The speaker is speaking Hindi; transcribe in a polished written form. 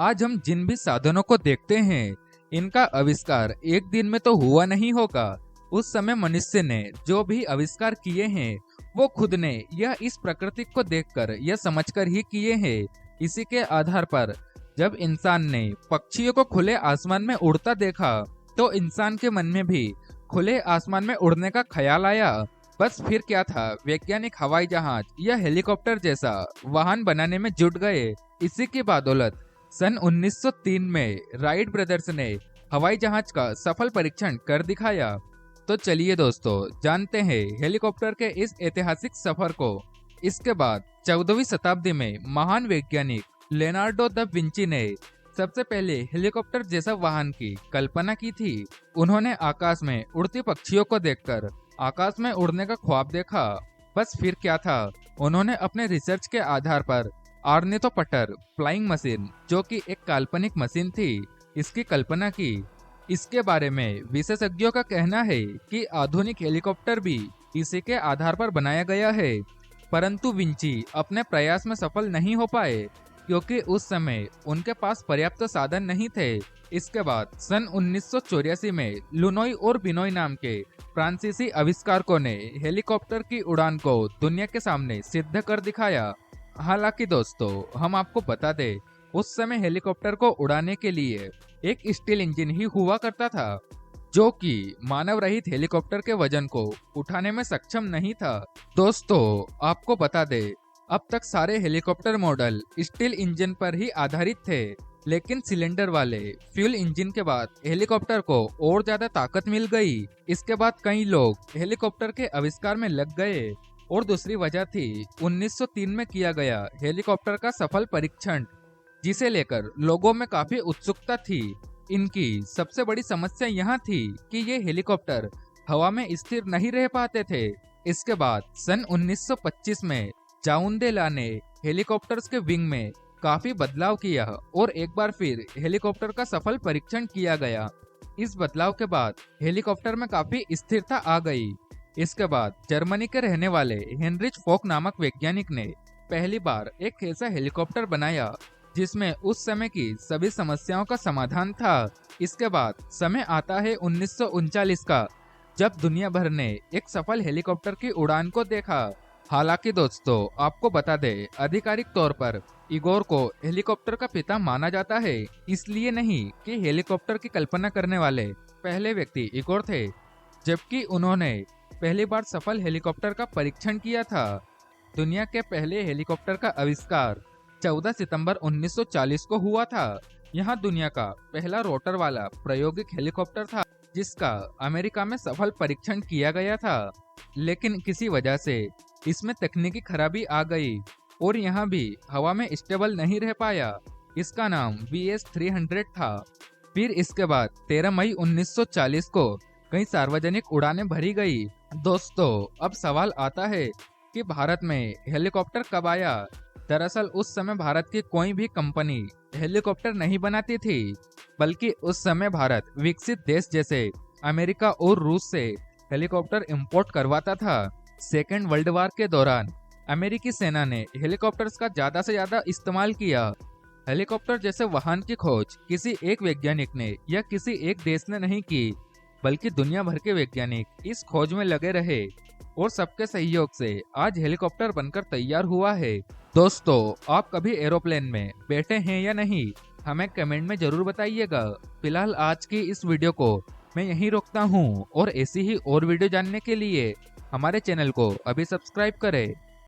आज हम जिन भी साधनों को देखते हैं, इनका आविष्कार एक दिन में तो हुआ नहीं होगा। उस समय मनुष्य ने जो भी आविष्कार किए हैं, वो खुद ने यह इस प्रकृति को देखकर यह समझकर ही किए हैं। इसी के आधार पर जब इंसान ने पक्षियों को खुले आसमान में उड़ता देखा, तो इंसान के मन में भी खुले आसमान में उड़ने का ख्याल आया। बस फिर क्या था, वैज्ञानिक हवाई जहाज या हेलीकॉप्टर जैसा वाहन बनाने में जुट गए। इसी की बदौलत सन 1903 में राइट ब्रदर्स ने हवाई जहाज का सफल परीक्षण कर दिखाया। तो चलिए दोस्तों, जानते हैं हेलीकॉप्टर के इस ऐतिहासिक सफर को। इसके बाद 14वीं शताब्दी में महान वैज्ञानिक लियोनार्डो दा विंची ने सबसे पहले हेलीकॉप्टर जैसा वाहन की कल्पना की थी। उन्होंने आकाश में उड़ती पक्षियों को देखकर आकाश में उड़ने का ख्वाब देखा। बस फिर क्या था, उन्होंने अपने रिसर्च के आधार पर ऑर्निथोप्टर फ्लाइंग मशीन, जो कि एक काल्पनिक मशीन थी, इसकी कल्पना की। इसके बारे में विशेषज्ञों का कहना है कि आधुनिक हेलीकॉप्टर भी इसी के आधार पर बनाया गया है। परंतु विंची अपने प्रयास में सफल नहीं हो पाए, क्योंकि उस समय उनके पास पर्याप्त साधन नहीं थे। इसके बाद सन 1984 में लुनोई और बिनोई नाम के फ्रांसीसी आविष्कारकों ने हेलीकॉप्टर की उड़ान को दुनिया के सामने सिद्ध कर दिखाया। हालांकि दोस्तों, हम आपको बता दें, उस समय हेलीकॉप्टर को उड़ाने के लिए एक स्टील इंजन ही हुआ करता था, जो कि मानव रहित हेलीकॉप्टर के वजन को उठाने में सक्षम नहीं था। दोस्तों, आपको बता दें, अब तक सारे हेलीकॉप्टर मॉडल स्टील इंजन पर ही आधारित थे, लेकिन सिलेंडर वाले फ्यूल इंजन के बाद हेलीकॉप्टर को और ज्यादा ताकत मिल गई। इसके बाद कई लोग हेलीकॉप्टर के आविष्कार में लग गए, और दूसरी वजह थी 1903 में किया गया हेलीकॉप्टर का सफल परीक्षण, जिसे लेकर लोगों में काफी उत्सुकता थी। इनकी सबसे बड़ी समस्या यहाँ थी कि ये हेलीकॉप्टर हवा में स्थिर नहीं रह पाते थे। इसके बाद सन 1925 में जाउंडेला ने हेलीकॉप्टर्स के विंग में काफी बदलाव किया, और एक बार फिर हेलीकॉप्टर का सफल परीक्षण किया गया। इस बदलाव के बाद हेलीकॉप्टर में काफी स्थिरता आ गई। इसके बाद जर्मनी के रहने वाले हेनरिच फोक नामक वैज्ञानिक ने पहली बार एक ऐसा हेलीकॉप्टर बनाया जिसमें उस समय की सभी समस्याओं का समाधान था। इसके बाद समय आता है 1939 का, जब दुनिया भर ने एक सफल हेलीकॉप्टर की उड़ान को देखा। हालांकि दोस्तों, आपको बता दें, आधिकारिक तौर पर इगोर को हेलीकॉप्टर का पिता माना जाता है, इसलिए नहीं कि हेलीकॉप्टर की कल्पना करने वाले पहले व्यक्ति इगोर थे, जबकि उन्होंने पहली बार सफल हेलीकॉप्टर का परीक्षण किया था। दुनिया के पहले हेलीकॉप्टर का आविष्कार 14 सितंबर 1940 को हुआ था। यह दुनिया का पहला रोटर वाला प्रायोगिक हेलीकॉप्टर था, जिसका अमेरिका में सफल परीक्षण किया गया था। लेकिन किसी वजह से इसमें तकनीकी खराबी आ गई, और यहाँ भी हवा में स्टेबल नहीं रह पाया। इसका नाम VS-300 था। फिर इसके बाद 13 मई 1940 को कई सार्वजनिक उड़ानें भरी गई। दोस्तों, अब सवाल आता है कि भारत में हेलीकॉप्टर कब आया। दरअसल उस समय भारत की कोई भी कंपनी हेलीकॉप्टर नहीं बनाती थी, बल्कि उस समय भारत विकसित देश जैसे अमेरिका और रूस से हेलीकॉप्टर इंपोर्ट करवाता था। सेकेंड वर्ल्ड वॉर के दौरान अमेरिकी सेना ने हेलीकॉप्टर्स का ज्यादा से ज्यादा इस्तेमाल किया। हेलीकॉप्टर जैसे वाहन की खोज किसी एक वैज्ञानिक ने या किसी एक देश ने नहीं की, बल्कि दुनिया भर के वैज्ञानिक इस खोज में लगे रहे, और सबके सहयोग से आज हेलीकॉप्टर बनकर तैयार हुआ है। दोस्तों, आप कभी एरोप्लेन में बैठे हैं या नहीं, हमें कमेंट में जरूर बताइएगा। फिलहाल आज की इस वीडियो को मैं यहीं रोकता हूँ, और ऐसी ही और वीडियो जानने के लिए हमारे चैनल को अभी सब्सक्राइब करें।